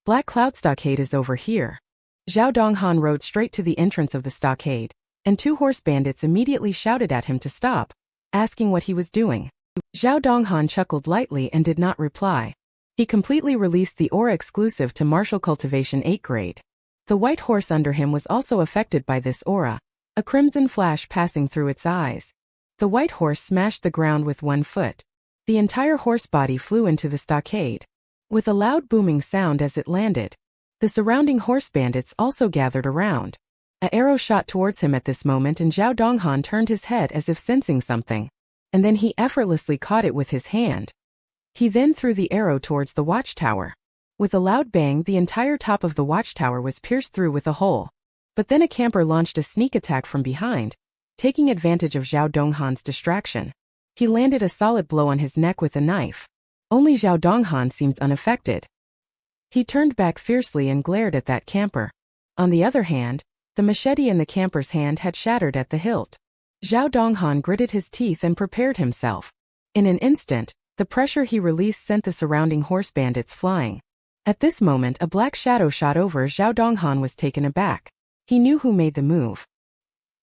Black Cloud Stockade is over here. Zhao Donghan rode straight to the entrance of the stockade, and 2 horse bandits immediately shouted at him to stop, asking what he was doing. Zhao Donghan chuckled lightly and did not reply. He completely released the aura exclusive to Martial Cultivation 8 grade. The white horse under him was also affected by this aura, a crimson flash passing through its eyes. The white horse smashed the ground with 1 foot. The entire horse body flew into the stockade, with a loud booming sound as it landed. The surrounding horse bandits also gathered around. An arrow shot towards him at this moment and Zhao Donghan turned his head as if sensing something, and then he effortlessly caught it with his hand. He then threw the arrow towards the watchtower. With a loud bang, the entire top of the watchtower was pierced through with a hole. But then a camper launched a sneak attack from behind, taking advantage of Zhao Donghan's distraction. He landed a solid blow on his neck with a knife. Only Zhao Donghan seems unaffected. He turned back fiercely and glared at that camper. On the other hand, the machete in the camper's hand had shattered at the hilt. Zhao Donghan gritted his teeth and prepared himself. In an instant, the pressure he released sent the surrounding horse bandits flying. At this moment, a black shadow shot over. Zhao Donghan was taken aback. He knew who made the move.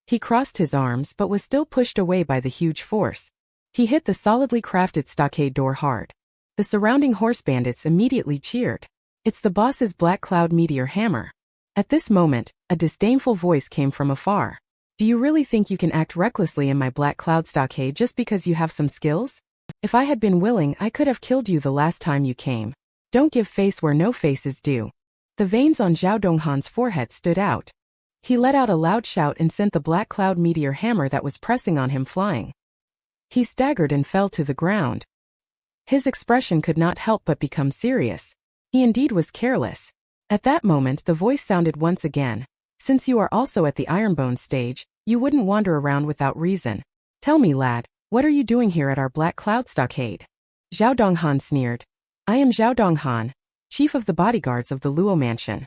He crossed his arms but was still pushed away by the huge force. He hit the solidly crafted stockade door hard. The surrounding horse bandits immediately cheered. It's the boss's Black Cloud Meteor Hammer. At this moment, a disdainful voice came from afar. Do you really think you can act recklessly in my Black Cloud Stockade just because you have some skills? If I had been willing, I could have killed you the last time you came. Don't give face where no face is due. The veins on Zhao Donghan's forehead stood out. He let out a loud shout and sent the Black Cloud Meteor Hammer that was pressing on him flying. He staggered and fell to the ground. His expression could not help but become serious. He indeed was careless. At that moment, the voice sounded once again. Since you are also at the Ironbone stage, you wouldn't wander around without reason. Tell me, lad, what are you doing here at our Black Cloud Stockade? Zhao Donghan sneered. I am Zhao Donghan, chief of the bodyguards of the Luo mansion.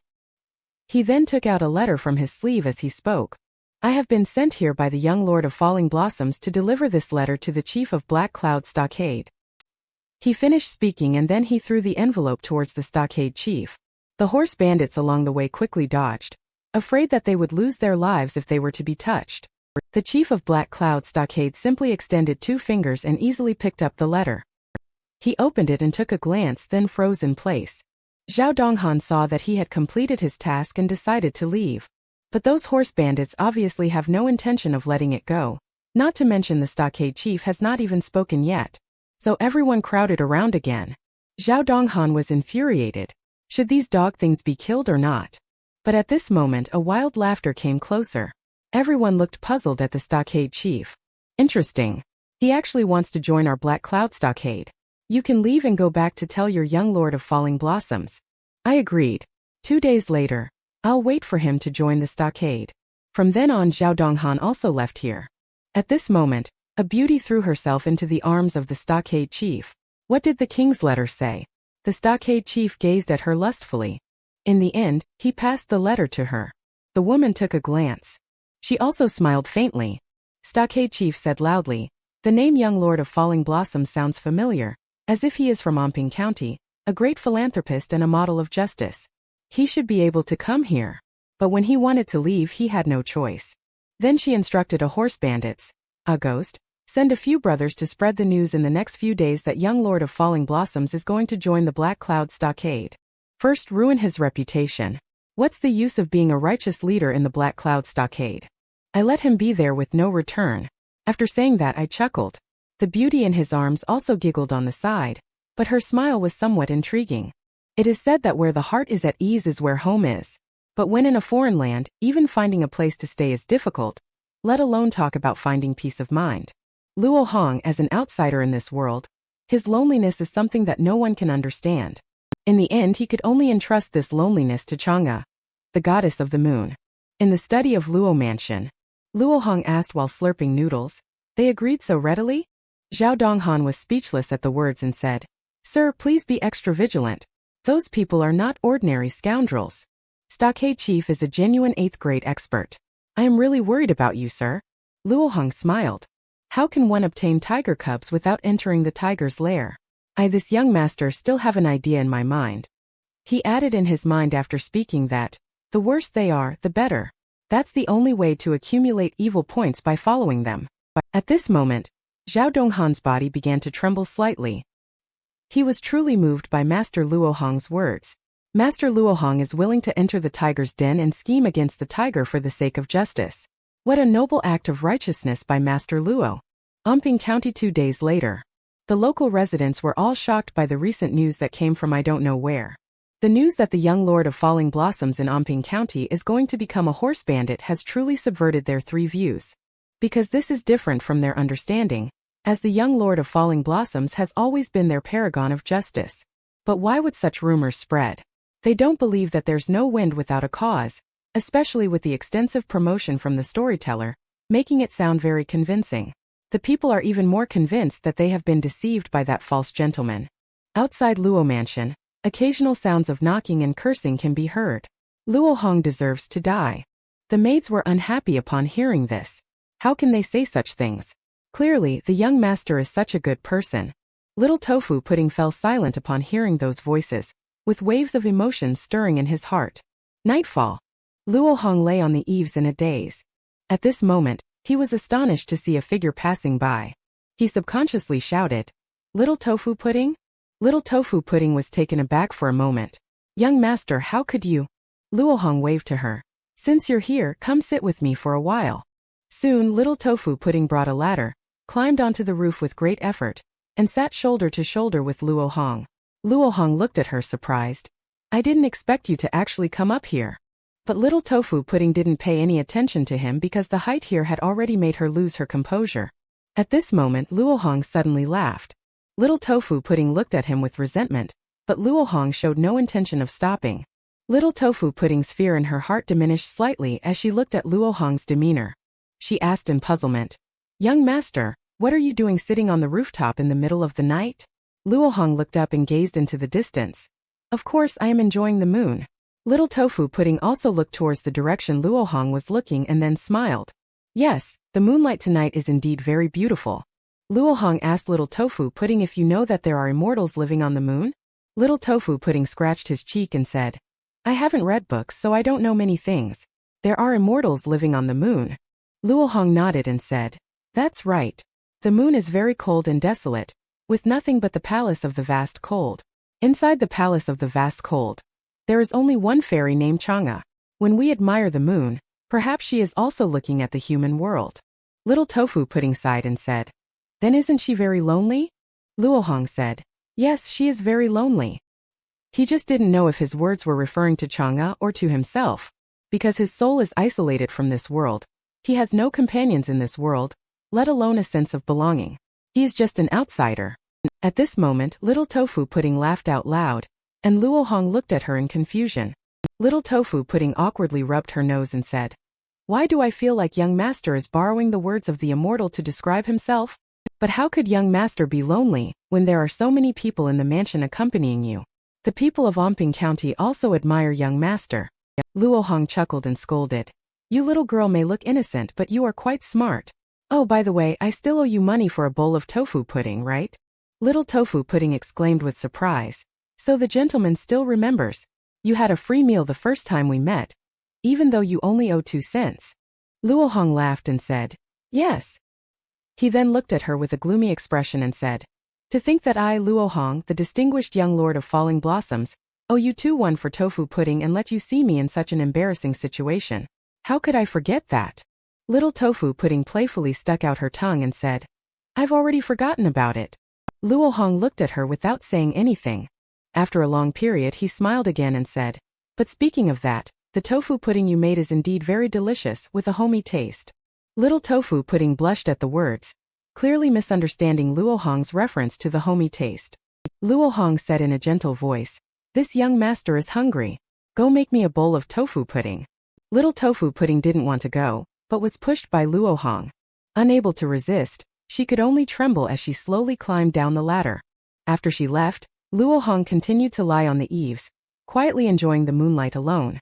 He then took out a letter from his sleeve as he spoke. I have been sent here by the young lord of Falling Blossoms to deliver this letter to the chief of Black Cloud Stockade. He finished speaking and then he threw the envelope towards the stockade chief. The horse bandits along the way quickly dodged, afraid that they would lose their lives if they were to be touched. The chief of Black Cloud Stockade simply extended 2 fingers and easily picked up the letter. He opened it and took a glance, then froze in place. Zhao Donghan saw that he had completed his task and decided to leave. But those horse bandits obviously have no intention of letting it go. Not to mention the stockade chief has not even spoken yet. So everyone crowded around again. Zhao Donghan was infuriated. Should these dog things be killed or not? But at this moment a wild laughter came closer. Everyone looked puzzled at the stockade chief. Interesting. He actually wants to join our Black Cloud Stockade. You can leave and go back to tell your young lord of Falling Blossoms. I agreed. 2 days later, I'll wait for him to join the stockade. From then on, Zhao Donghan also left here. At this moment, a beauty threw herself into the arms of the stockade chief. What did the king's letter say? The stockade chief gazed at her lustfully. In the end, he passed the letter to her. The woman took a glance. She also smiled faintly. Stockade chief said loudly, the name young lord of Falling Blossoms sounds familiar, as if he is from Amping County, a great philanthropist and a model of justice. He should be able to come here. But when he wanted to leave, he had no choice. Then she instructed a horse bandits, a ghost, send a few brothers to spread the news in the next few days that young lord of Falling Blossoms is going to join the Black Cloud Stockade. First, ruin his reputation. What's the use of being a righteous leader in the Black Cloud Stockade? I let him be there with no return. After saying that, I chuckled. The beauty in his arms also giggled on the side, but her smile was somewhat intriguing. It is said that where the heart is at ease is where home is. But when in a foreign land, even finding a place to stay is difficult, let alone talk about finding peace of mind. Luo Hong, as an outsider in this world, his loneliness is something that no one can understand. In the end, he could only entrust this loneliness to Chang'e, the goddess of the moon. In the study of Luo Mansion, Luo Hong asked while slurping noodles. They agreed so readily? Zhao Donghan was speechless at the words and said, Sir, please be extra vigilant. Those people are not ordinary scoundrels. Stockade Chief is a genuine 8th grade expert. I am really worried about you, sir. Luo Hong smiled. How can one obtain tiger cubs without entering the tiger's lair? This young master still have an idea in my mind. He added in his mind after speaking that, the worse they are, the better. That's the only way to accumulate evil points by following them. At this moment, Zhao Donghan's body began to tremble slightly. He was truly moved by Master Luohong's words. Master Luohong is willing to enter the tiger's den and scheme against the tiger for the sake of justice. What a noble act of righteousness by Master Luo. Amping County 2 days later. The local residents were all shocked by the recent news that came from I don't know where. The news that the young Lord of Falling Blossoms in Amping County is going to become a horse bandit has truly subverted their three views. Because this is different from their understanding, as the young Lord of Falling Blossoms has always been their paragon of justice. But why would such rumors spread? They don't believe that there's no wind without a cause, especially with the extensive promotion from the storyteller, making it sound very convincing. The people are even more convinced that they have been deceived by that false gentleman. Outside Luo Mansion, occasional sounds of knocking and cursing can be heard. Luohong deserves to die. The maids were unhappy upon hearing this. How can they say such things? Clearly, the young master is such a good person. Little Tofu Pudding fell silent upon hearing those voices, with waves of emotion stirring in his heart. Nightfall. Luohong lay on the eaves in a daze. At this moment, he was astonished to see a figure passing by. He subconsciously shouted, "Little Tofu Pudding?" Little Tofu Pudding was taken aback for a moment. "Young master, how could you?" Luohong waved to her. "Since you're here, come sit with me for a while." Soon Little Tofu Pudding brought a ladder, climbed onto the roof with great effort, and sat shoulder to shoulder with Luohong. Luohong looked at her surprised. "I didn't expect you to actually come up here." But Little Tofu Pudding didn't pay any attention to him because the height here had already made her lose her composure. At this moment Luohong suddenly laughed. Little Tofu Pudding looked at him with resentment, but Luohong showed no intention of stopping. Little Tofu Pudding's fear in her heart diminished slightly as she looked at Luohong's demeanor. She asked in puzzlement, "Young master, what are you doing sitting on the rooftop in the middle of the night?" Luohong looked up and gazed into the distance. "Of course I am enjoying the moon." Little Tofu Pudding also looked towards the direction Luohong was looking and then smiled. "Yes, the moonlight tonight is indeed very beautiful." Luohong asked Little Tofu Pudding if you know that there are immortals living on the moon? Little Tofu Pudding scratched his cheek and said, "I haven't read books so I don't know many things. There are immortals living on the moon." Luohong nodded and said, "That's right. The moon is very cold and desolate, with nothing but the palace of the vast cold. Inside the palace of the vast cold, there is only one fairy named Chang'e. When we admire the moon, perhaps she is also looking at the human world." Little Tofu Pudding sighed and said, "Then isn't she very lonely?" Luohong said, "Yes, she is very lonely." He just didn't know if his words were referring to Chang'e or to himself. Because his soul is isolated from this world. He has no companions in this world, let alone a sense of belonging. He is just an outsider. At this moment, Little Tofu Pudding laughed out loud, and Luohong looked at her in confusion. Little Tofu Pudding awkwardly rubbed her nose and said, "Why do I feel like young master is borrowing the words of the immortal to describe himself? But how could young master be lonely, when there are so many people in the mansion accompanying you? The people of Amping County also admire young master." Luohong chuckled and scolded, "You little girl may look innocent but you are quite smart. Oh, by the way, I still owe you money for a bowl of tofu pudding, right?" Little Tofu Pudding exclaimed with surprise. "So the gentleman still remembers. You had a free meal the first time we met, even though you only owe 2 cents. Luohong laughed and said, "Yes." He then looked at her with a gloomy expression and said, "To think that I, Luohong, the distinguished young lord of Falling Blossoms, owe you 2 for tofu pudding and let you see me in such an embarrassing situation. How could I forget that?" Little Tofu Pudding playfully stuck out her tongue and said, "I've already forgotten about it." Luohong looked at her without saying anything. After a long period he smiled again and said, "But speaking of that, the tofu pudding you made is indeed very delicious, with a homey taste." Little Tofu Pudding blushed at the words, clearly misunderstanding Luohong's reference to the homey taste. Luohong said in a gentle voice, "This young master is hungry. Go make me a bowl of tofu pudding." Little Tofu Pudding didn't want to go, but was pushed by Luohong. Unable to resist, she could only tremble as she slowly climbed down the ladder. After she left, Luohong continued to lie on the eaves, quietly enjoying the moonlight alone.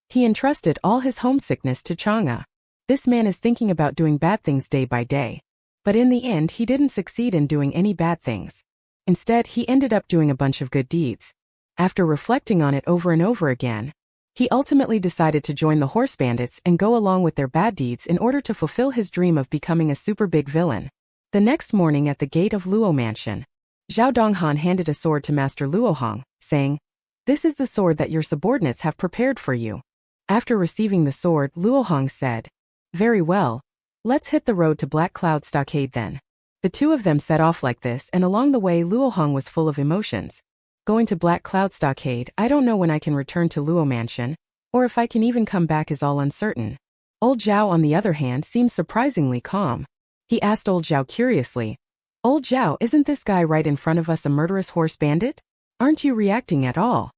He entrusted all his homesickness to Chang'e. This man is thinking about doing bad things day by day. But in the end he didn't succeed in doing any bad things. Instead he ended up doing a bunch of good deeds. After reflecting on it over and over again, he ultimately decided to join the horse bandits and go along with their bad deeds in order to fulfill his dream of becoming a super big villain. The next morning at the gate of Luo Mansion, Zhao Donghan handed a sword to Master Luohong, saying, "This is the sword that your subordinates have prepared for you." After receiving the sword, Luohong said, "Very well. Let's hit the road to Black Cloud Stockade then." The two of them set off like this, and along the way Luohong was full of emotions. Going to Black Cloud Stockade, I don't know when I can return to Luo Mansion, or if I can even come back is all uncertain. Old Zhao on the other hand seemed surprisingly calm. He asked Old Zhao curiously, "Old Zhao, isn't this guy right in front of us a murderous horse bandit? Aren't you reacting at all?"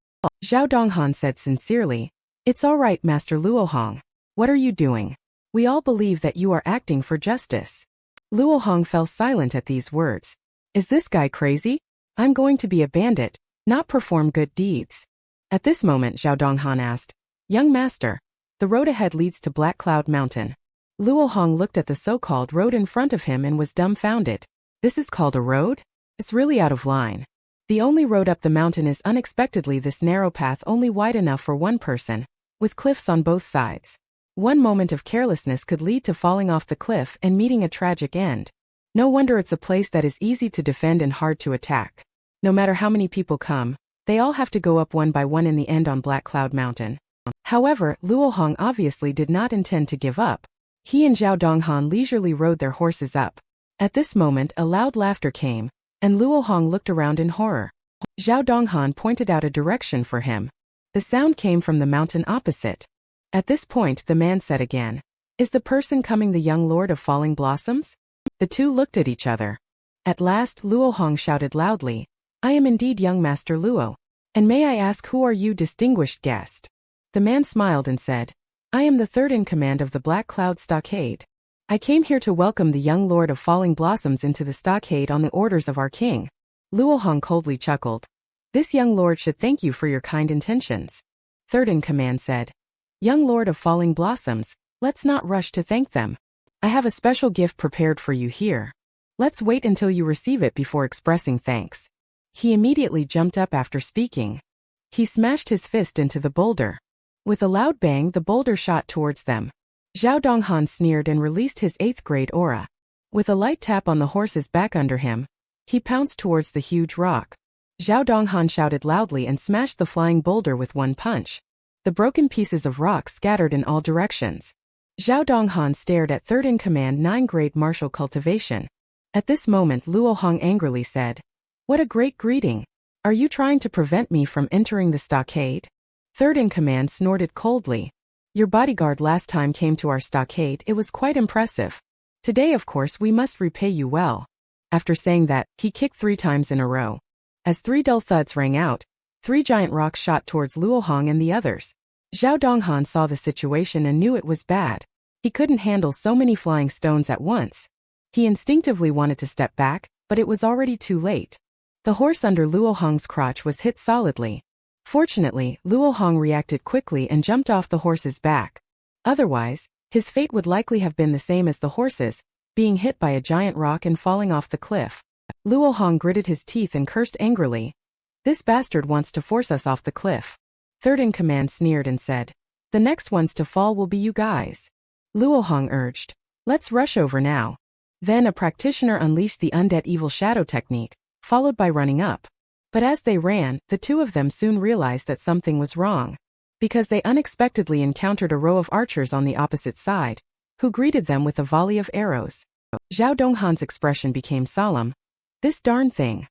Zhao Donghan said sincerely, "It's all right, Master Luohong. What are you doing? We all believe that you are acting for justice." Luohong fell silent at these words. Is this guy crazy? I'm going to be a bandit, not perform good deeds. At this moment Zhao Donghan asked, "Young master, the road ahead leads to Black Cloud Mountain." Luohong looked at the so-called road in front of him and was dumbfounded. This is called a road? It's really out of line. The only road up the mountain is unexpectedly this narrow path only wide enough for one person, with cliffs on both sides. One moment of carelessness could lead to falling off the cliff and meeting a tragic end. No wonder it's a place that is easy to defend and hard to attack. No matter how many people come, they all have to go up one by one in the end on Black Cloud Mountain. However, Luohong obviously did not intend to give up. He and Zhao Donghan leisurely rode their horses up. At this moment a loud laughter came, and Luohong looked around in horror. Zhao Donghan pointed out a direction for him. The sound came from the mountain opposite. At this point the man said again, "Is the person coming the young lord of Falling Blossoms?" The two looked at each other. At last Luohong shouted loudly, "I am indeed young Master Luo. And may I ask who are you, distinguished guest?" The man smiled and said, "I am the third in command of the Black Cloud Stockade. I came here to welcome the young lord of Falling Blossoms into the stockade on the orders of our king." Luohong coldly chuckled. "This young lord should thank you for your kind intentions." Third in command said, "Young lord of Falling Blossoms, let's not rush to thank them. I have a special gift prepared for you here. Let's wait until you receive it before expressing thanks." He immediately jumped up after speaking. He smashed his fist into the boulder. With a loud bang the boulder shot towards them. Zhao Donghan sneered and released his 8th grade aura. With a light tap on the horse's back under him, he pounced towards the huge rock. Zhao Donghan shouted loudly and smashed the flying boulder with one punch. The broken pieces of rock scattered in all directions. Zhao Donghan stared at third in command 9th grade martial Cultivation. At this moment Luohong angrily said, "What a great greeting. Are you trying to prevent me from entering the stockade?" Third in command snorted coldly. "Your bodyguard last time came to our stockade, it was quite impressive. Today of course we must repay you well." After saying that, he kicked 3 times in a row. As 3 dull thuds rang out, 3 giant rocks shot towards Luohong and the others. Zhao Donghan saw the situation and knew it was bad. He couldn't handle so many flying stones at once. He instinctively wanted to step back, but it was already too late. The horse under Luohong's crotch was hit solidly. Fortunately, Luohong reacted quickly and jumped off the horse's back. Otherwise, his fate would likely have been the same as the horse's, being hit by a giant rock and falling off the cliff. Luohong gritted his teeth and cursed angrily. "This bastard wants to force us off the cliff." Third in command sneered and said, "The next ones to fall will be you guys." Luohong urged, "Let's rush over now." Then a practitioner unleashed the undead evil shadow technique, followed by running up. But as they ran, the two of them soon realized that something was wrong. Because they unexpectedly encountered a row of archers on the opposite side, who greeted them with a volley of arrows. Zhao Donghan's expression became solemn. "This darn thing."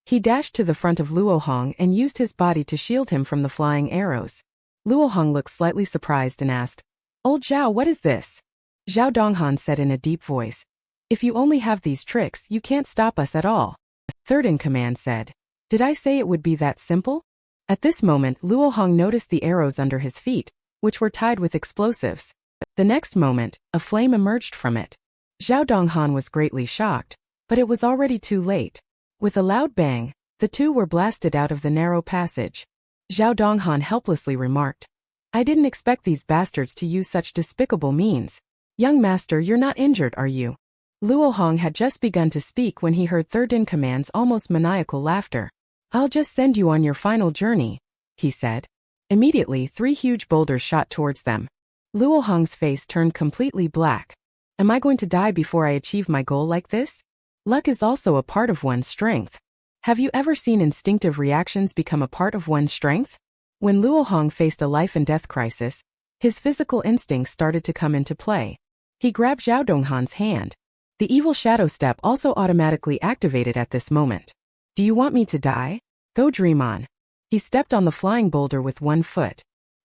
He dashed to the front of Luohong and used his body to shield him from the flying arrows. Luohong looked slightly surprised and asked, "Old Zhao, what is this?" Zhao Donghan said in a deep voice, "If you only have these tricks, you can't stop us at all." Third in command said, "Did I say it would be that simple?" At this moment Luohong noticed the arrows under his feet, which were tied with explosives. The next moment, a flame emerged from it. Zhao Donghan was greatly shocked, but it was already too late. With a loud bang, the two were blasted out of the narrow passage. Zhao Donghan helplessly remarked, "I didn't expect these bastards to use such despicable means. Young master, you're not injured, are you?" Luohong had just begun to speak when he heard third in command's almost maniacal laughter. I'll just send you on your final journey, he said. Immediately, 3 huge boulders shot towards them. Luo Hong's face turned completely black. Am I going to die before I achieve my goal like this? Luck is also a part of one's strength. Have you ever seen instinctive reactions become a part of one's strength? When Luo Hong faced a life-and-death crisis, his physical instincts started to come into play. He grabbed Zhao Donghan's hand. The evil shadow step also automatically activated at this moment. Do you want me to die? Go dream on. He stepped on the flying boulder with 1 foot.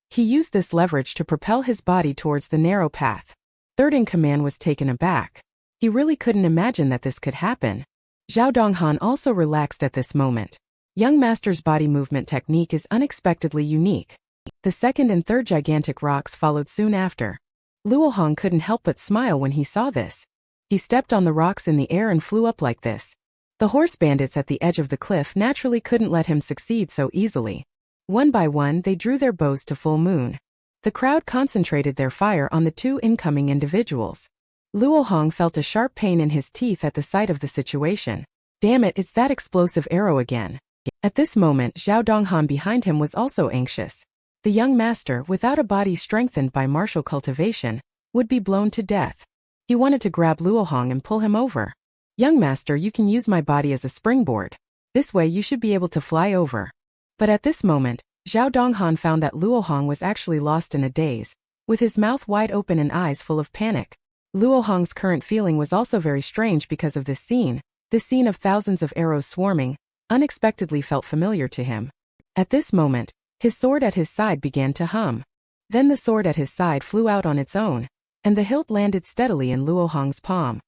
He used this leverage to propel his body towards the narrow path. Third in command was taken aback. He really couldn't imagine that this could happen. Zhao Donghan also relaxed at this moment. Young Master's body movement technique is unexpectedly unique. The second and third gigantic rocks followed soon after. Luo Hong couldn't help but smile when he saw this. He stepped on the rocks in the air and flew up like this. The horse bandits at the edge of the cliff naturally couldn't let him succeed so easily. One by one, they drew their bows to full moon. The crowd concentrated their fire on the 2 incoming individuals. Luo Hong felt a sharp pain in his teeth at the sight of the situation. Damn it, it's that explosive arrow again. At this moment, Zhao Donghan behind him was also anxious. The young master, without a body strengthened by martial cultivation, would be blown to death. He wanted to grab Luo Hong and pull him over. Young master, you can use my body as a springboard. This way you should be able to fly over. But at this moment, Zhao Donghan found that Luo Hong was actually lost in a daze, with his mouth wide open and eyes full of panic. Luo Hong's current feeling was also very strange because of this scene of thousands of arrows swarming, unexpectedly felt familiar to him. At this moment, his sword at his side began to hum. Then the sword at his side flew out on its own, and the hilt landed steadily in Luo Hong's palm.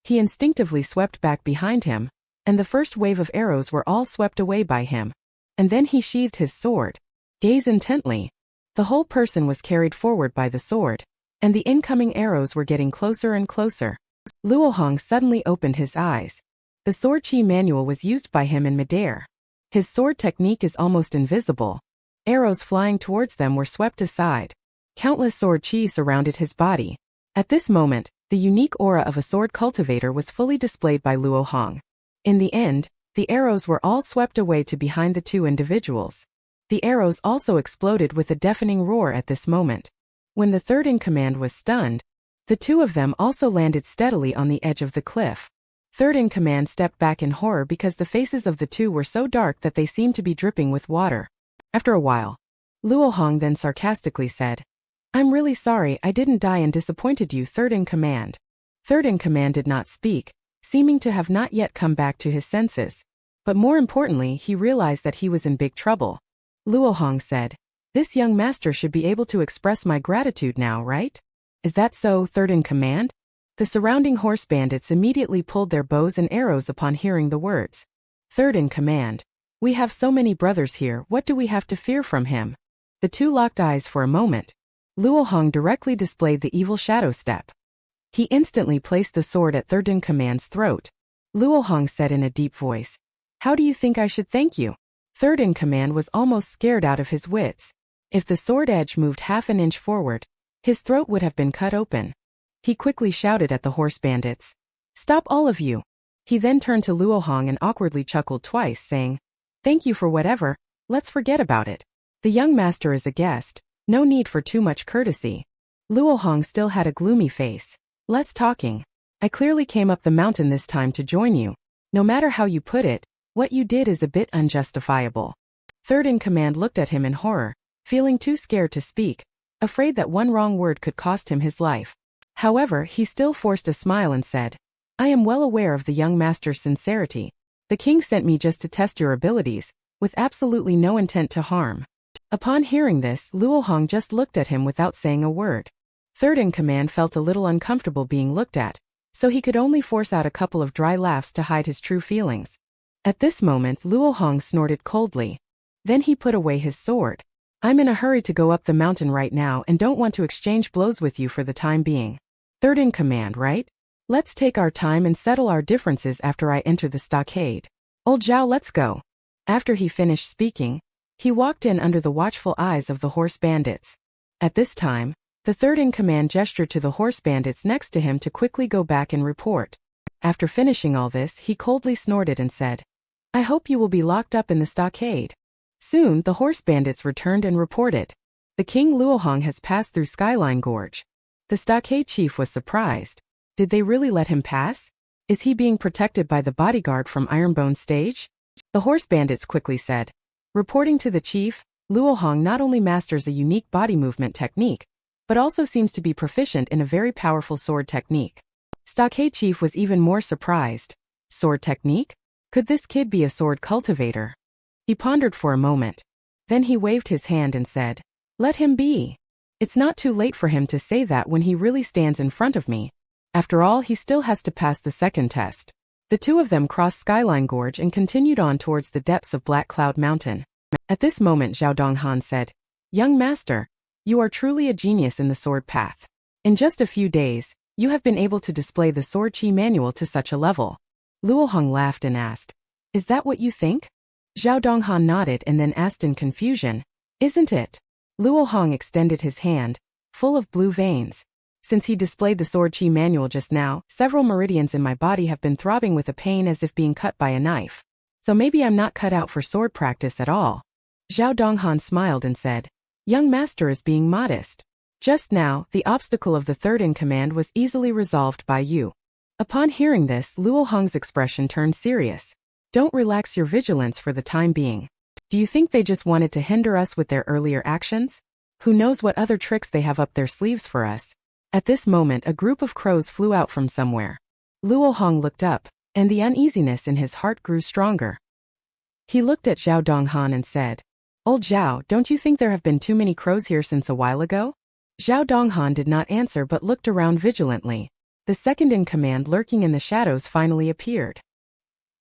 He instinctively swept back behind him, and the first wave of arrows were all swept away by him. And then he sheathed his sword. Gaze intently. The whole person was carried forward by the sword, and the incoming arrows were getting closer and closer. Luo Hong suddenly opened his eyes. The sword chi manual was used by him in midair. His sword technique is almost invisible. Arrows flying towards them were swept aside. Countless sword chi surrounded his body. At this moment, the unique aura of a sword cultivator was fully displayed by Luo Hong. In the end, the arrows were all swept away to behind the 2 individuals. The arrows also exploded with a deafening roar at this moment. When the third in command was stunned, the 2 of them also landed steadily on the edge of the cliff. Third in command stepped back in horror because the faces of the 2 were so dark that they seemed to be dripping with water. After a while, Luo Hong then sarcastically said, I'm really sorry I didn't die and disappointed you, third in command. Third in command did not speak, seeming to have not yet come back to his senses. But more importantly, he realized that he was in big trouble. Luo Hong said, This young master should be able to express my gratitude now, right? Is that so, third in command? The surrounding horse bandits immediately pulled their bows and arrows upon hearing the words. Third in command. We have so many brothers here, what do we have to fear from him? The 2 locked eyes for a moment. Luo Hong directly displayed the evil shadow step. He instantly placed the sword at third in command's throat. Luo Hong said in a deep voice, How do you think I should thank you? Third in command was almost scared out of his wits. If the sword edge moved half an inch forward, his throat would have been cut open. He quickly shouted at the horse bandits, Stop all of you. He then turned to Luo Hong and awkwardly chuckled twice, saying, Thank you for whatever, let's forget about it. The young master is a guest, no need for too much courtesy. Luo Hong still had a gloomy face. Less talking. I clearly came up the mountain this time to join you. No matter how you put it, what you did is a bit unjustifiable. Third in command looked at him in horror, feeling too scared to speak, afraid that one wrong word could cost him his life. However, he still forced a smile and said, I am well aware of the young master's sincerity. The king sent me just to test your abilities, with absolutely no intent to harm. Upon hearing this, Luo Hong just looked at him without saying a word. Third in command felt a little uncomfortable being looked at, so he could only force out a couple of dry laughs to hide his true feelings. At this moment, Luo Hong snorted coldly. Then he put away his sword. I'm in a hurry to go up the mountain right now and don't want to exchange blows with you for the time being. Third in command, right? Let's take our time and settle our differences after I enter the stockade. Old Zhao, let's go. After he finished speaking, he walked in under the watchful eyes of the horse bandits. At this time, the third in command gestured to the horse bandits next to him to quickly go back and report. After finishing all this, he coldly snorted and said, I hope you will be locked up in the stockade. Soon, the horse bandits returned and reported. The king Luohong has passed through Skyline Gorge. The stockade chief was surprised. Did they really let him pass? Is he being protected by the bodyguard from Ironbone Stage? The horse bandits quickly said. Reporting to the chief, Luohong not only masters a unique body movement technique, but also seems to be proficient in a very powerful sword technique. Stockade chief was even more surprised. Sword technique? Could this kid be a sword cultivator? He pondered for a moment. Then he waved his hand and said, "Let him be. It's not too late for him to say that when he really stands in front of me. After all, he still has to pass the second test." The two of them crossed Skyline Gorge and continued on towards the depths of Black Cloud Mountain. At this moment Zhao Donghan said, "Young master, you are truly a genius in the sword path. In just a few days, you have been able to display the sword chi manual to such a level." Luohong laughed and asked, "Is that what you think?" Zhao Donghan nodded and then asked in confusion, "Isn't it?" Luohong extended his hand, full of blue veins. Since he displayed the sword chi manual just now, several meridians in my body have been throbbing with a pain as if being cut by a knife. So maybe I'm not cut out for sword practice at all. Zhao Donghan smiled and said, "Young master is being modest. Just now, the obstacle of the third in command was easily resolved by you." Upon hearing this, Luohong's expression turned serious. "Don't relax your vigilance for the time being. Do you think they just wanted to hinder us with their earlier actions? Who knows what other tricks they have up their sleeves for us?" At this moment a group of crows flew out from somewhere. Luohong looked up, and the uneasiness in his heart grew stronger. He looked at Zhao Donghan and said, "Old Zhao, don't you think there have been too many crows here since a while ago?" Zhao Donghan did not answer but looked around vigilantly. The second in command lurking in the shadows finally appeared.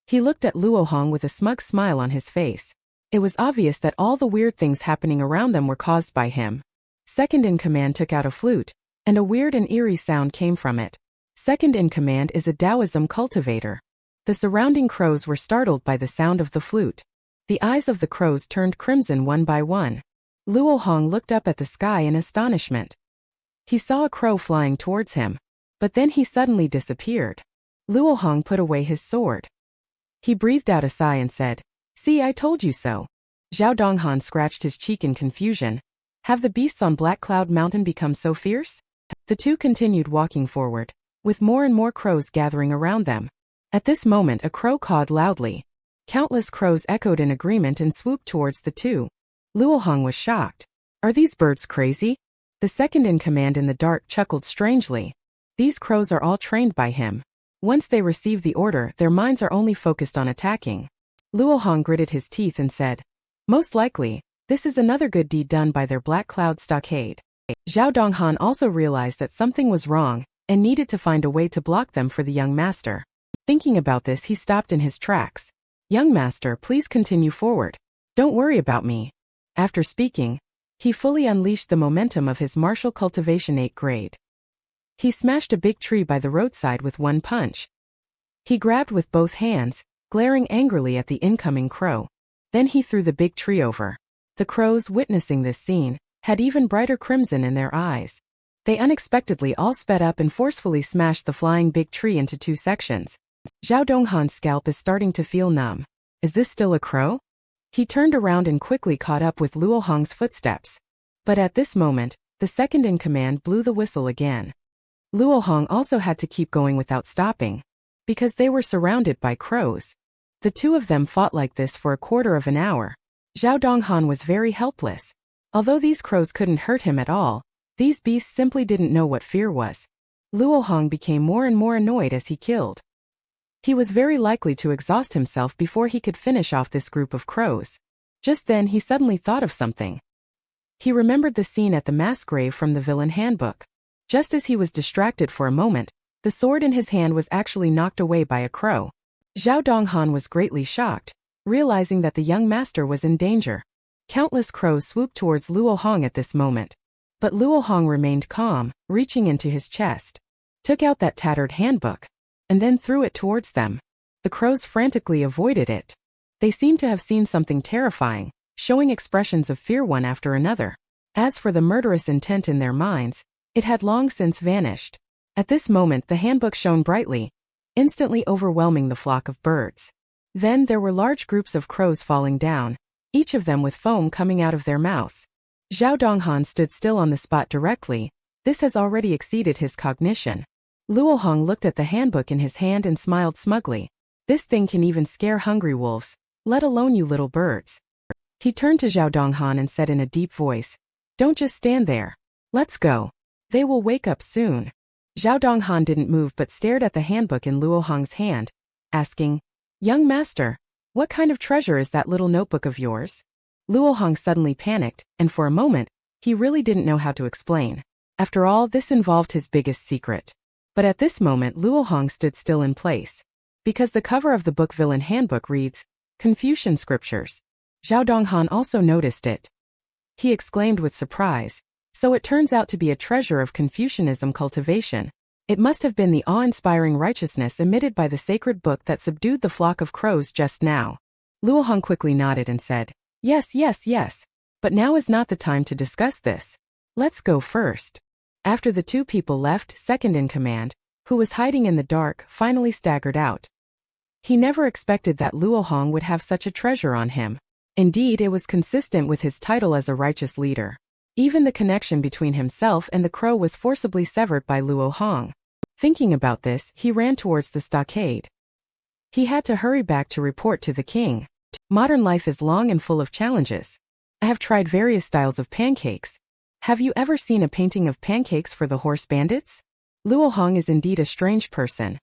He looked at Luohong with a smug smile on his face. It was obvious that all the weird things happening around them were caused by him. Second in command took out a flute, and a weird and eerie sound came from it. Second in command is a Taoism cultivator. The surrounding crows were startled by the sound of the flute. The eyes of the crows turned crimson one by one. Luohong looked up at the sky in astonishment. He saw a crow flying towards him, but then he suddenly disappeared. Luohong put away his sword. He breathed out a sigh and said, "See, I told you so." Zhao Donghan scratched his cheek in confusion. Have the beasts on Black Cloud Mountain become so fierce? The two continued walking forward, with more and more crows gathering around them. At this moment a crow cawed loudly. Countless crows echoed in agreement and swooped towards the two. Luohong was shocked. Are these birds crazy? The second in command in the dark chuckled strangely. These crows are all trained by him. Once they receive the order, their minds are only focused on attacking. Luohong gritted his teeth and said, "Most likely, this is another good deed done by their Black Cloud stockade." Zhao Donghan also realized that something was wrong, and needed to find a way to block them for the young master. Thinking about this, he stopped in his tracks. "Young master, please continue forward. Don't worry about me." After speaking, he fully unleashed the momentum of his martial cultivation 8th grade. He smashed a big tree by the roadside with one punch. He grabbed with both hands, glaring angrily at the incoming crow. Then he threw the big tree over. The crows, witnessing this scene, had even brighter crimson in their eyes. They unexpectedly all sped up and forcefully smashed the flying big tree into two sections. Zhao Donghan's scalp is starting to feel numb. Is this still a crow? He turned around and quickly caught up with Luohong's footsteps. But at this moment, the second in command blew the whistle again. Luohong also had to keep going without stopping, because they were surrounded by crows. The two of them fought like this for a quarter of an hour. Zhao Donghan was very helpless. Although these crows couldn't hurt him at all, these beasts simply didn't know what fear was. Luohong became more and more annoyed as he killed. He was very likely to exhaust himself before he could finish off this group of crows. Just then he suddenly thought of something. He remembered the scene at the mass grave from the villain handbook. Just as he was distracted for a moment, the sword in his hand was actually knocked away by a crow. Zhao Donghan was greatly shocked, realizing that the young master was in danger. Countless crows swooped towards Luohong at this moment. But Luohong remained calm, reaching into his chest, took out that tattered handbook, and then threw it towards them. The crows frantically avoided it. They seemed to have seen something terrifying, showing expressions of fear one after another. As for the murderous intent in their minds, it had long since vanished. At this moment the handbook shone brightly, instantly overwhelming the flock of birds. Then there were large groups of crows falling down, each of them with foam coming out of their mouths. Zhao Donghan stood still on the spot directly. This has already exceeded his cognition. Luo Hong looked at the handbook in his hand and smiled smugly. This thing can even scare hungry wolves, let alone you little birds. He turned to Zhao Donghan and said in a deep voice, "Don't just stand there. Let's go. They will wake up soon." Zhao Donghan didn't move but stared at the handbook in Luo Hong's hand, asking, "Young master, what kind of treasure is that little notebook of yours?" Luo Hong suddenly panicked, and for a moment, he really didn't know how to explain. After all, this involved his biggest secret. But at this moment Luo Hong stood still in place. Because the cover of the book Villain Handbook reads, Confucian Scriptures. Zhao Donghan also noticed it. He exclaimed with surprise, "So it turns out to be a treasure of Confucianism cultivation. It must have been the awe-inspiring righteousness emitted by the sacred book that subdued the flock of crows just now." Luo Hong quickly nodded and said, "Yes, yes, yes. But now is not the time to discuss this. Let's go first." After the two people left, second in command, who was hiding in the dark, finally staggered out. He never expected that Luo Hong would have such a treasure on him. Indeed, it was consistent with his title as a righteous leader. Even the connection between himself and the crow was forcibly severed by Luo Hong. Thinking about this, he ran towards the stockade. He had to hurry back to report to the king. Modern life is long and full of challenges. I have tried various styles of pancakes. Have you ever seen a painting of pancakes for the horse bandits? Luo Hong is indeed a strange person.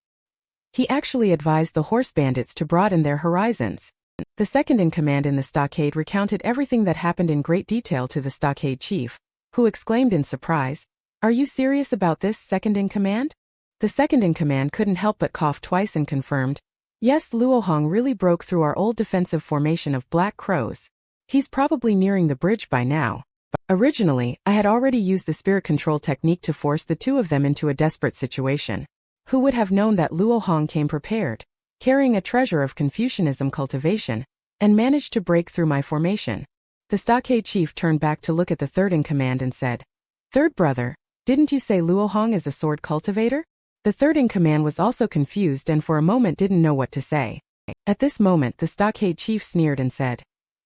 He actually advised the horse bandits to broaden their horizons. The second-in-command in the stockade recounted everything that happened in great detail to the stockade chief, who exclaimed in surprise, "Are you serious about this, second-in-command?" The second-in-command couldn't help but cough twice and confirmed, "Yes, Luo Hong really broke through our old defensive formation of black crows. He's probably nearing the bridge by now. Originally, I had already used the spirit control technique to force the two of them into a desperate situation. Who would have known that Luo Hong came prepared, carrying a treasure of Confucianism cultivation, and managed to break through my formation?" The stockade chief turned back to look at the third-in-command and said, "Third brother, didn't you say Luo Hong is a sword cultivator?" The third-in-command was also confused and for a moment didn't know what to say. At this moment the stockade chief sneered and said,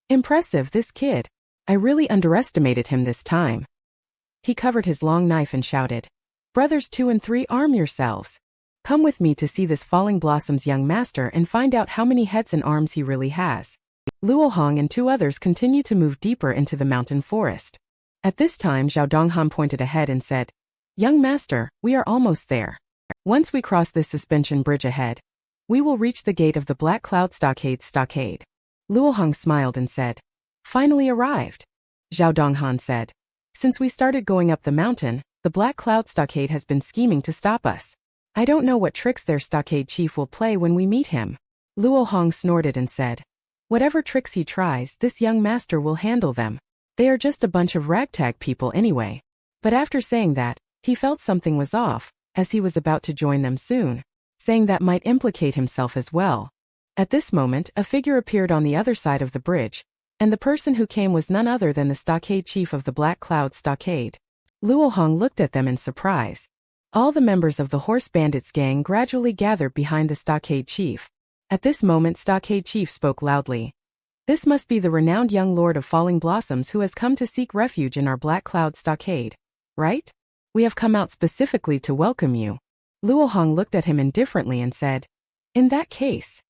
"Impressive, this kid. I really underestimated him this time." He covered his long knife and shouted, "Brothers 2 and 3, arm yourselves. Come with me to see this Falling Blossom's young master and find out how many heads and arms he really has." Luo Hong and two others continued to move deeper into the mountain forest. At this time Zhao Donghan pointed ahead and said, "Young master, we are almost there. Once we cross this suspension bridge ahead, we will reach the gate of the Black Cloud stockade." Luo Hong smiled and said, "Finally arrived." Zhao Donghan said, "Since we started going up the mountain, the Black Cloud stockade has been scheming to stop us. I don't know what tricks their stockade chief will play when we meet him." Luo Hong snorted and said, "Whatever tricks he tries, this young master will handle them. They are just a bunch of ragtag people anyway." But after saying that, he felt something was off, as he was about to join them soon, saying that might implicate himself as well. At this moment, a figure appeared on the other side of the bridge, and the person who came was none other than the stockade chief of the Black Cloud stockade. Luo Hong looked at them in surprise. All the members of the horse bandits gang gradually gathered behind the stockade chief. At this moment stockade chief spoke loudly. "This must be the renowned young lord of Falling Blossoms who has come to seek refuge in our Black Cloud stockade, right? We have come out specifically to welcome you." Luo Hong looked at him indifferently and said, "In that case,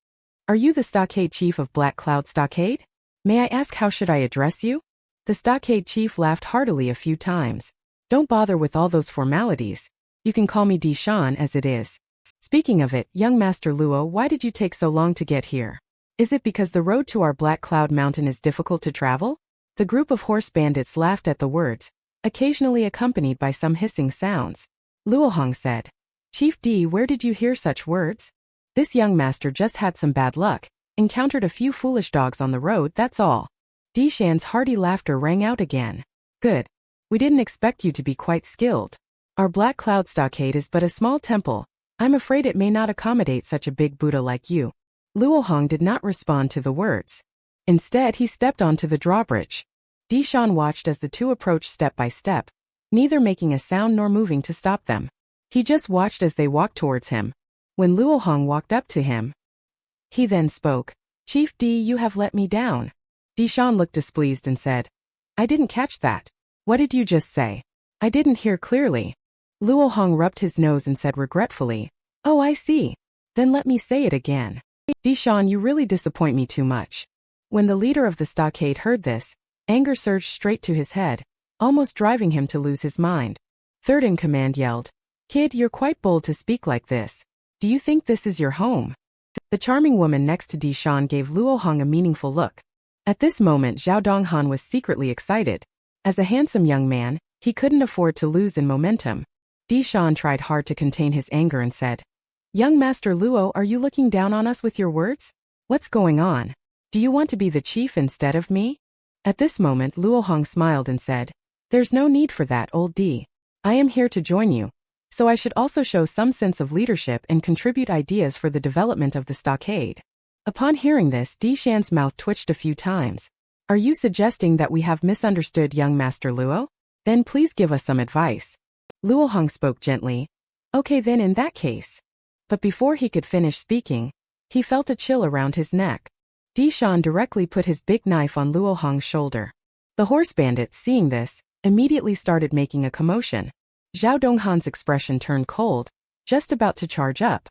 are you the stockade chief of Black Cloud stockade? May I ask how should I address you?" The stockade chief laughed heartily a few times. "Don't bother with all those formalities. You can call me Dishan as it is. Speaking of it, young Master Luo, why did you take so long to get here? Is it because the road to our Black Cloud Mountain is difficult to travel?" The group of horse bandits laughed at the words, occasionally accompanied by some hissing sounds. Luo Hong said, "Chief D, where did you hear such words? This young master just had some bad luck, encountered a few foolish dogs on the road, that's all." Dishan's hearty laughter rang out again. "Good. We didn't expect you to be quite skilled. Our Black Cloud stockade is but a small temple. I'm afraid it may not accommodate such a big Buddha like you." Luo Hong did not respond to the words. Instead, he stepped onto the drawbridge. Dishan watched as the two approached step by step, neither making a sound nor moving to stop them. He just watched as they walked towards him. When Luo Hong walked up to him, he then spoke, Chief D, you have let me down. Dishan looked displeased and said, I didn't catch that. What did you just say? I didn't hear clearly. Luo Hong rubbed his nose and said regretfully, Oh, I see. Then let me say it again. Dishan, you really disappoint me too much. When the leader of the stockade heard this, anger surged straight to his head, almost driving him to lose his mind. Third in command yelled, Kid, you're quite bold to speak like this. Do you think this is your home? The charming woman next to Dishan gave Luo Hong a meaningful look. At this moment Zhao Donghan was secretly excited. As a handsome young man, he couldn't afford to lose in momentum. Dishan tried hard to contain his anger and said, Young Master Luo, are you looking down on us with your words? What's going on? Do you want to be the chief instead of me? At this moment Luo Hong smiled and said, There's no need for that, old D. I am here to join you. So I should also show some sense of leadership and contribute ideas for the development of the stockade. Upon hearing this, Dishan's mouth twitched a few times. Are you suggesting that we have misunderstood young Master Luo? Then please give us some advice. Luo Hong spoke gently. Okay then in that case. But before he could finish speaking, he felt a chill around his neck. Dishan directly put his big knife on Luo Hong's shoulder. The horse bandits, seeing this, immediately started making a commotion. Zhao Donghan's expression turned cold, just about to charge up.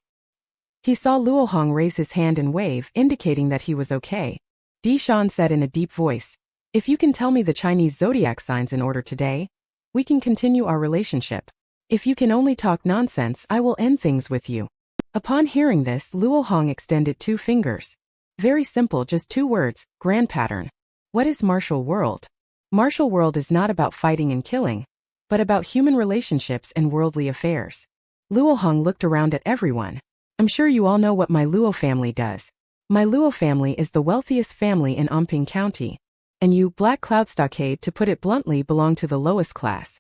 He saw Luo Hong raise his hand and wave, indicating that he was okay. Dishan said in a deep voice, If you can tell me the Chinese zodiac signs in order today, we can continue our relationship. If you can only talk nonsense, I will end things with you. Upon hearing this, Luo Hong extended 2 fingers. Very simple, just 2 words, grand pattern. What is martial world? Martial world is not about fighting and killing, but about human relationships and worldly affairs. Luo Hong looked around at everyone. I'm sure you all know what my Luo family does. My Luo family is the wealthiest family in Anping County. And you, Black Cloud Stockade, to put it bluntly, belong to the lowest class.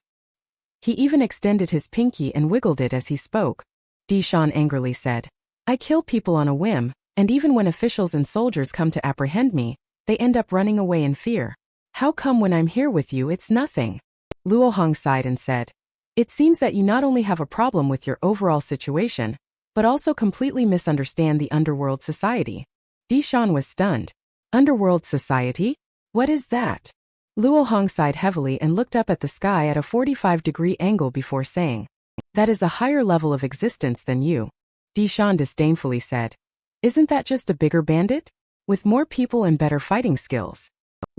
He even extended his pinky and wiggled it as he spoke. Dishan angrily said, I kill people on a whim, and even when officials and soldiers come to apprehend me, they end up running away in fear. How come when I'm here with you it's nothing? Luo Hong sighed and said, It seems that you not only have a problem with your overall situation, but also completely misunderstand the underworld society. Dishan was stunned. Underworld society? What is that? Luo Hong sighed heavily and looked up at the sky at a 45-degree angle before saying, That is a higher level of existence than you. Dishan disdainfully said, Isn't that just a bigger bandit? With more people and better fighting skills.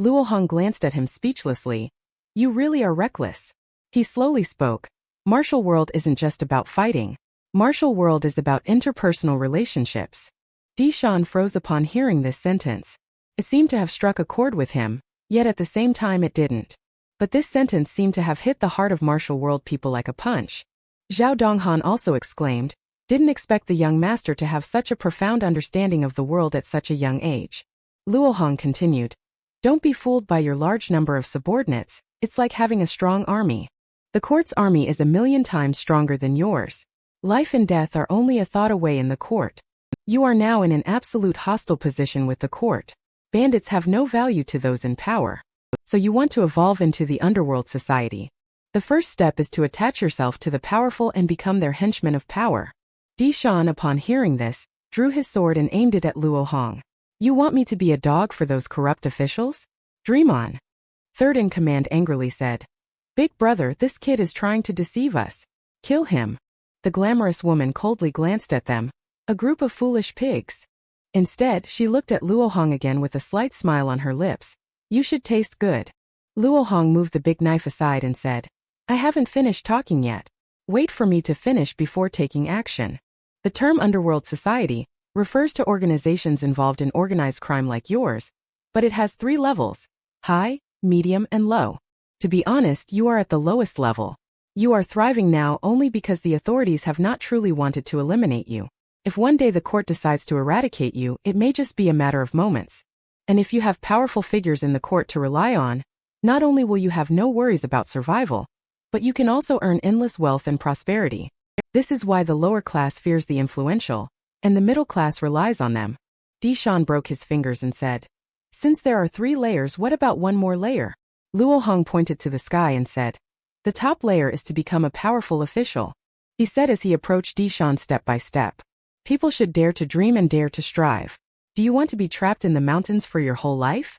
Luo Hong glanced at him speechlessly. You really are reckless. He slowly spoke, Martial world isn't just about fighting. Martial world is about interpersonal relationships. Dishan froze upon hearing this sentence. It seemed to have struck a chord with him, yet at the same time it didn't. But this sentence seemed to have hit the heart of martial world people like a punch. Zhao Donghan also exclaimed, Didn't expect the young master to have such a profound understanding of the world at such a young age. Luo Hong continued, Don't be fooled by your large number of subordinates, it's like having a strong army. The court's army is 1,000,000 times stronger than yours. Life and death are only a thought away in the court. You are now in an absolute hostile position with the court. Bandits have no value to those in power. So you want to evolve into the underworld society. The first step is to attach yourself to the powerful and become their henchman of power. Dishan, upon hearing this, drew his sword and aimed it at Luo Hong. You want me to be a dog for those corrupt officials? Dream on. Third in command angrily said, Big brother, this kid is trying to deceive us. Kill him. The glamorous woman coldly glanced at them, a group of foolish pigs. Instead, she looked at Luo Hong again with a slight smile on her lips. You should taste good. Luo Hong moved the big knife aside and said, I haven't finished talking yet. Wait for me to finish before taking action. The term underworld society refers to organizations involved in organized crime like yours, but it has 3 levels, high, medium, and low. To be honest, you are at the lowest level. You are thriving now only because the authorities have not truly wanted to eliminate you. If one day the court decides to eradicate you, it may just be a matter of moments. And if you have powerful figures in the court to rely on, not only will you have no worries about survival, but you can also earn endless wealth and prosperity. This is why the lower class fears the influential, and the middle class relies on them. Dishan broke his fingers and said, Since there are 3 layers, what about one more layer? Luo Hong pointed to the sky and said, The top layer is to become a powerful official. He said as he approached Dishan step by step. People should dare to dream and dare to strive. Do you want to be trapped in the mountains for your whole life?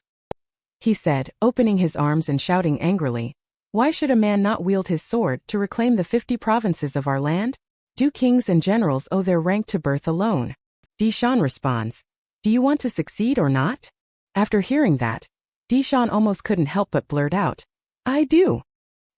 He said, opening his arms and shouting angrily. Why should a man not wield his sword to reclaim the 50 provinces of our land? Do kings and generals owe their rank to birth alone? Dishan responds. Do you want to succeed or not? After hearing that, Dishan almost couldn't help but blurt out. I do.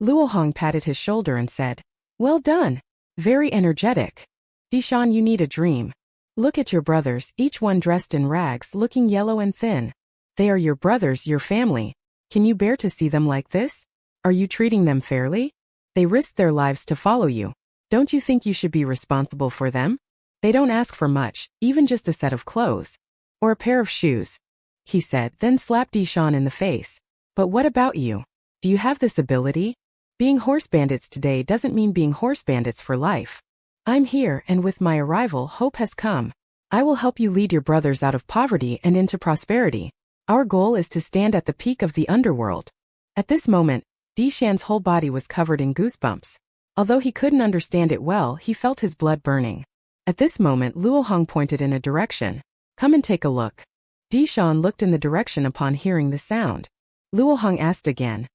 Luo Hong patted his shoulder and said, well done. Very energetic. Dishan, you need a dream. Look at your brothers, each one dressed in rags, looking yellow and thin. They are your brothers, your family. Can you bear to see them like this? Are you treating them fairly? They risked their lives to follow you. Don't you think you should be responsible for them? They don't ask for much, even just a set of clothes. Or a pair of shoes. He said, then slapped Dishan in the face. But what about you? Do you have this ability? Being horse bandits today doesn't mean being horse bandits for life. I'm here, and with my arrival, hope has come. I will help you lead your brothers out of poverty and into prosperity. Our goal is to stand at the peak of the underworld. At this moment, Dishan's whole body was covered in goosebumps. Although he couldn't understand it well, he felt his blood burning. At this moment, Luo Hong pointed in a direction. Come and take a look. Dishan looked in the direction upon hearing the sound. Luo Hong asked again.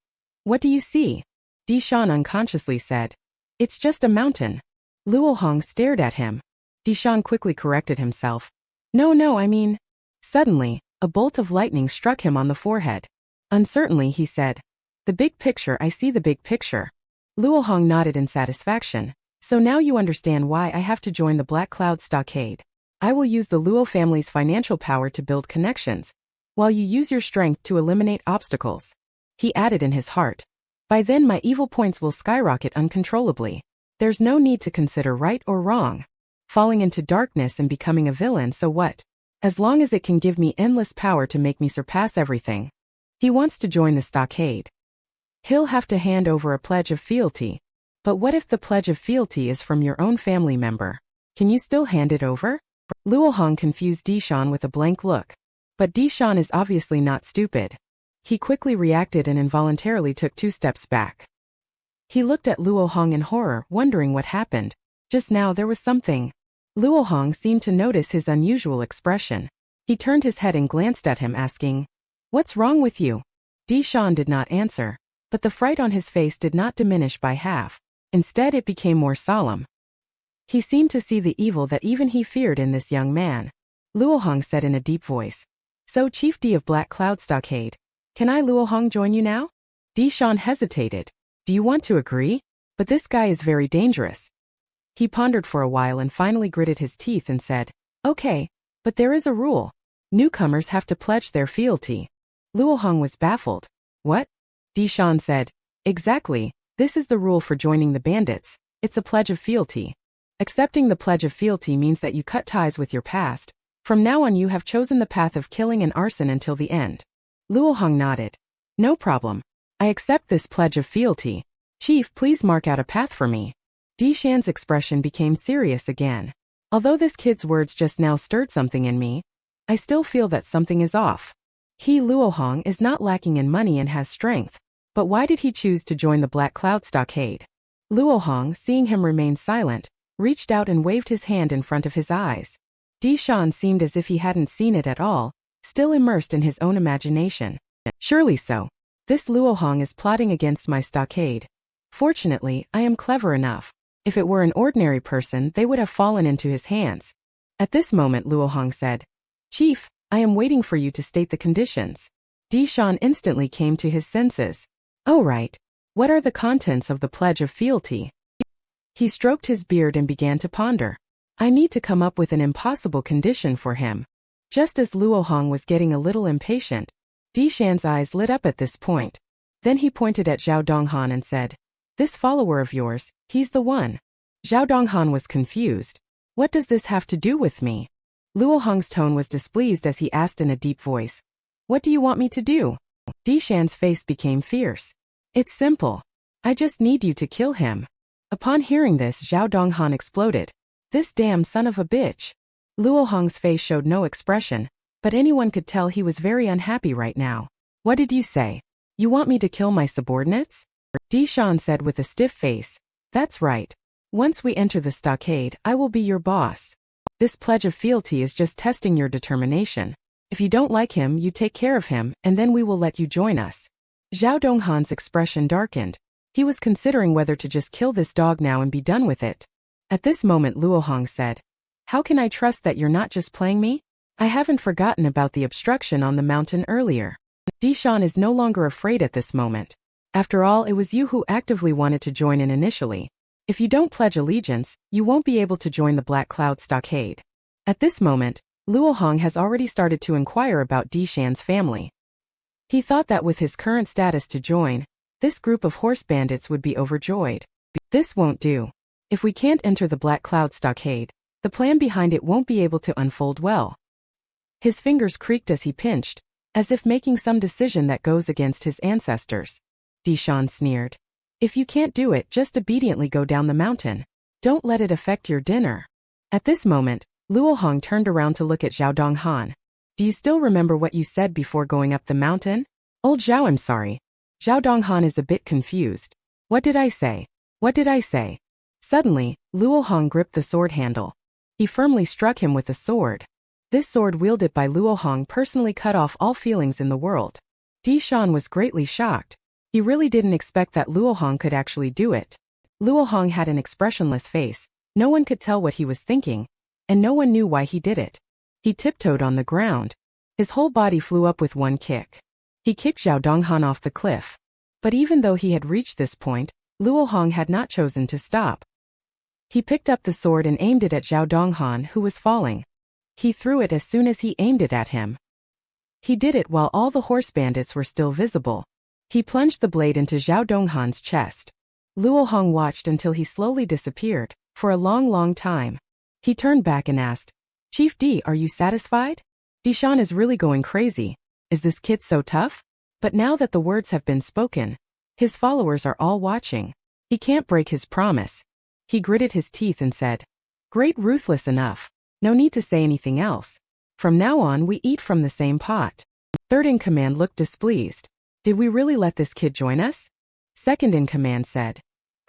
What do you see? Dishan unconsciously said. It's just a mountain. Luo Hong stared at him. Dishan quickly corrected himself. No, I mean. Suddenly, a bolt of lightning struck him on the forehead. Uncertainly, he said. The big picture, I see the big picture. Luo Hong nodded in satisfaction. So now you understand why I have to join the Black Cloud Stockade. I will use the Luo family's financial power to build connections, while you use your strength to eliminate obstacles. He added in his heart. By then my evil points will skyrocket uncontrollably. There's no need to consider right or wrong. Falling into darkness and becoming a villain, so what? As long as it can give me endless power to make me surpass everything. He wants to join the stockade. He'll have to hand over a pledge of fealty. But what if the pledge of fealty is from your own family member? Can you still hand it over? Luo Hong confused Dishan with a blank look. But Dishan is obviously not stupid. He quickly reacted and involuntarily took 2 steps back. He looked at Luo Hong in horror, wondering what happened. Just now there was something. Luo Hong seemed to notice his unusual expression. He turned his head and glanced at him, asking, What's wrong with you? Dishan did not answer, but the fright on his face did not diminish by half. Instead, it became more solemn. He seemed to see the evil that even he feared in this young man. Luo Hong said in a deep voice, So Chief D of Black Cloud Stockade, can I Luo Hong join you now? Dishan hesitated. Do you want to agree? But this guy is very dangerous. He pondered for a while and finally gritted his teeth and said, Okay, but there is a rule. Newcomers have to pledge their fealty. Luo Hong was baffled. What? Dishan said, Exactly, this is the rule for joining the bandits. It's a pledge of fealty. Accepting the pledge of fealty means that you cut ties with your past. From now on you have chosen the path of killing and arson until the end. Luo Hong nodded. No problem. I accept this pledge of fealty. Chief, please mark out a path for me. Dishan's expression became serious again. Although this kid's words just now stirred something in me, I still feel that something is off. He, Luo Hong, is not lacking in money and has strength. But why did he choose to join the Black Cloud Stockade? Luo Hong, seeing him remain silent, reached out and waved his hand in front of his eyes. Dishan seemed as if he hadn't seen it at all, still immersed in his own imagination. Surely so. This Luo Hong is plotting against my stockade. Fortunately, I am clever enough. If it were an ordinary person, they would have fallen into his hands. At this moment, Luo Hong said, Chief, I am waiting for you to state the conditions. Dishan instantly came to his senses. Oh right. What are the contents of the pledge of fealty? He stroked his beard and began to ponder. I need to come up with an impossible condition for him. Just as Luo Hong was getting a little impatient, Dishan's eyes lit up at this point. Then he pointed at Zhao Donghan and said, This follower of yours, he's the one. Zhao Donghan was confused. What does this have to do with me? Luo Hong's tone was displeased as he asked in a deep voice, What do you want me to do? Dishan's face became fierce. It's simple. I just need you to kill him. Upon hearing this, Zhao Donghan exploded. This damn son of a bitch. Luo Hong's face showed no expression, but anyone could tell he was very unhappy right now. What did you say? You want me to kill my subordinates? Dishan said with a stiff face. That's right. Once we enter the stockade, I will be your boss. This pledge of fealty is just testing your determination. If you don't like him, you take care of him, and then we will let you join us. Zhao Donghan's expression darkened. He was considering whether to just kill this dog now and be done with it. At this moment Luo Hong said, "How can I trust that you're not just playing me? I haven't forgotten about the obstruction on the mountain earlier." Dishan is no longer afraid at this moment. After all, it was you who actively wanted to join in initially. If you don't pledge allegiance, you won't be able to join the Black Cloud Stockade. At this moment, Luo Hong has already started to inquire about Dishan's family. He thought that with his current status to join, this group of horse bandits would be overjoyed. This won't do. If we can't enter the Black Cloud Stockade, the plan behind it won't be able to unfold well. His fingers creaked as he pinched, as if making some decision that goes against his ancestors. Dishan sneered. "If you can't do it, just obediently go down the mountain. Don't let it affect your dinner." At this moment, Luo Hong turned around to look at Zhao Donghan. "Do you still remember what you said before going up the mountain?" "Old Zhao, I'm sorry." Zhao Donghan is a bit confused. "What did I say? What did I say?" Suddenly, Luo Hong gripped the sword handle. He firmly struck him with the sword. This sword wielded by Luo Hong personally cut off all feelings in the world. Dishan was greatly shocked. He really didn't expect that Luo Hong could actually do it. Luo Hong had an expressionless face. No one could tell what he was thinking, and no one knew why he did it. He tiptoed on the ground. His whole body flew up with one kick. He kicked Zhao Donghan off the cliff. But even though he had reached this point, Luo Hong had not chosen to stop. He picked up the sword and aimed it at Zhao Donghan, who was falling. He threw it as soon as he aimed it at him. He did it while all the horse bandits were still visible. He plunged the blade into Zhao Donghan's chest. Luo Hong watched until he slowly disappeared, for a long time. He turned back and asked, "Chief D, are you satisfied? Dishan is really going crazy. Is this kid so tough?" But now that the words have been spoken, his followers are all watching. He can't break his promise. He gritted his teeth and said, "Great, ruthless enough. No need to say anything else. From now on we eat from the same pot." Third in command looked displeased. "Did we really let this kid join us?" Second in command said,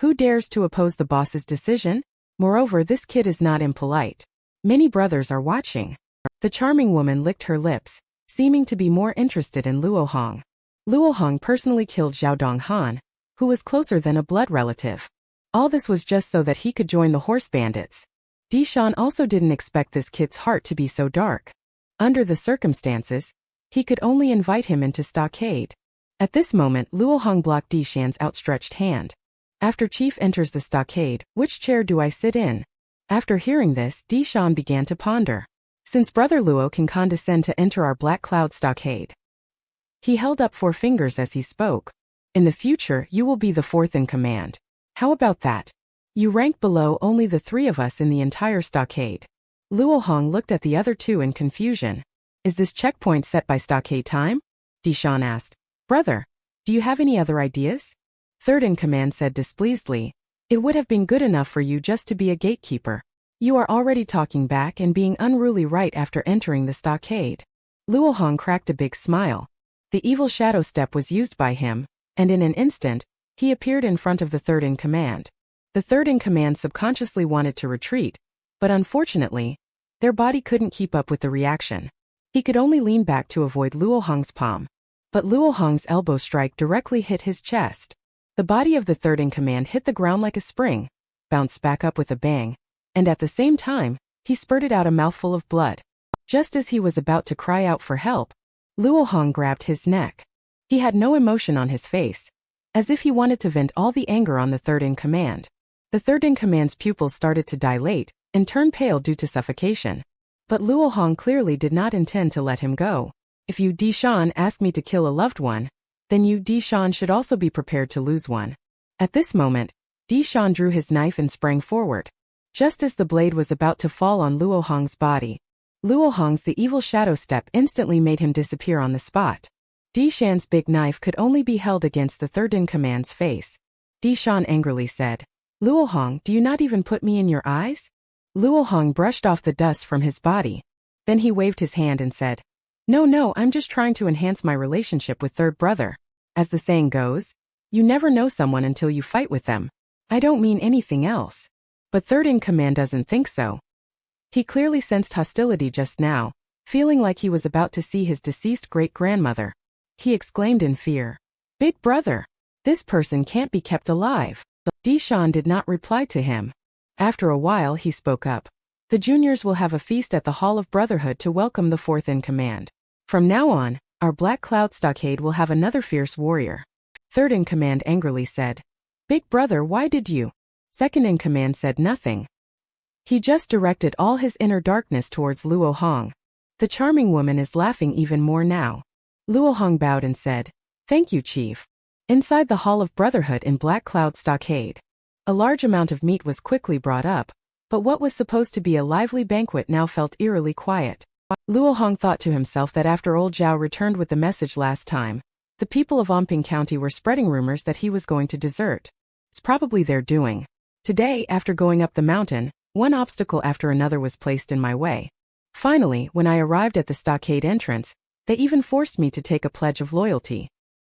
"Who dares to oppose the boss's decision? Moreover, this kid is not impolite. Many brothers are watching." The charming woman licked her lips, seeming to be more interested in Luo Hong. Luo Hong personally killed Zhao Donghan, who was closer than a blood relative. All this was just so that he could join the horse bandits. Dishan also didn't expect this kid's heart to be so dark. Under the circumstances, he could only invite him into stockade. At this moment, Luo Hong blocked Dishan's outstretched hand. "After Chief enters the stockade, which chair do I sit in?" After hearing this, Dishan began to ponder. "Since Brother Luo can condescend to enter our Black Cloud Stockade." He held up 4 fingers as he spoke. "In the future, you will be the 4th in command. How about that? You rank below only the 3 of us in the entire stockade." Luo Hong looked at the other 2 in confusion. "Is this checkpoint set by stockade time?" Dishan asked. "Brother, do you have any other ideas?" Third in command said displeasedly, "It would have been good enough for you just to be a gatekeeper. You are already talking back and being unruly right after entering the stockade." Luo Hong cracked a big smile. The evil shadow step was used by him, and in an instant, he appeared in front of the third in command. The third in command subconsciously wanted to retreat, but unfortunately, their body couldn't keep up with the reaction. He could only lean back to avoid Luo Hong's palm. But Luo Hong's elbow strike directly hit his chest. The body of the third in command hit the ground like a spring, bounced back up with a bang, and at the same time, he spurted out a mouthful of blood. Just as he was about to cry out for help, Luo Hong grabbed his neck. He had no emotion on his face, as if he wanted to vent all the anger on the third in command. The third in command's pupils started to dilate and turn pale due to suffocation. But Luo Hong clearly did not intend to let him go. "If you, Dishan, asked me to kill a loved one, then you, Dishan, should also be prepared to lose one." At this moment, Dishan drew his knife and sprang forward. Just as the blade was about to fall on Luo Hong's body, Luo Hong's the evil shadow step instantly made him disappear on the spot. Dishan's big knife could only be held against the third in command's face. Dishan angrily said, "Luo Hong, do you not even put me in your eyes?" Luo Hong brushed off the dust from his body. Then he waved his hand and said, No, I'm just trying to enhance my relationship with third brother. As the saying goes, you never know someone until you fight with them. I don't mean anything else." But third in command doesn't think so. He clearly sensed hostility just now, feeling like he was about to see his deceased great-grandmother. He exclaimed in fear, "Big brother! This person can't be kept alive." Dishan did not reply to him. After a while he spoke up. "The juniors will have a feast at the Hall of Brotherhood to welcome the fourth in command. From now on, our Black Cloud Stockade will have another fierce warrior." Third in command angrily said, "Big brother, why did you?" Second in command said nothing. He just directed all his inner darkness towards Luo Hong. The charming woman is laughing even more now. Luo Hong bowed and said, "Thank you, Chief." Inside the Hall of Brotherhood in Black Cloud Stockade, a large amount of meat was quickly brought up, but what was supposed to be a lively banquet now felt eerily quiet. Luo Hong thought to himself that after old Zhao returned with the message last time, the people of Omping County were spreading rumors that he was going to desert. It's probably their doing. Today, after going up the mountain, one obstacle after another was placed in my way. Finally, when I arrived at the stockade entrance, they even forced me to take a pledge of loyalty.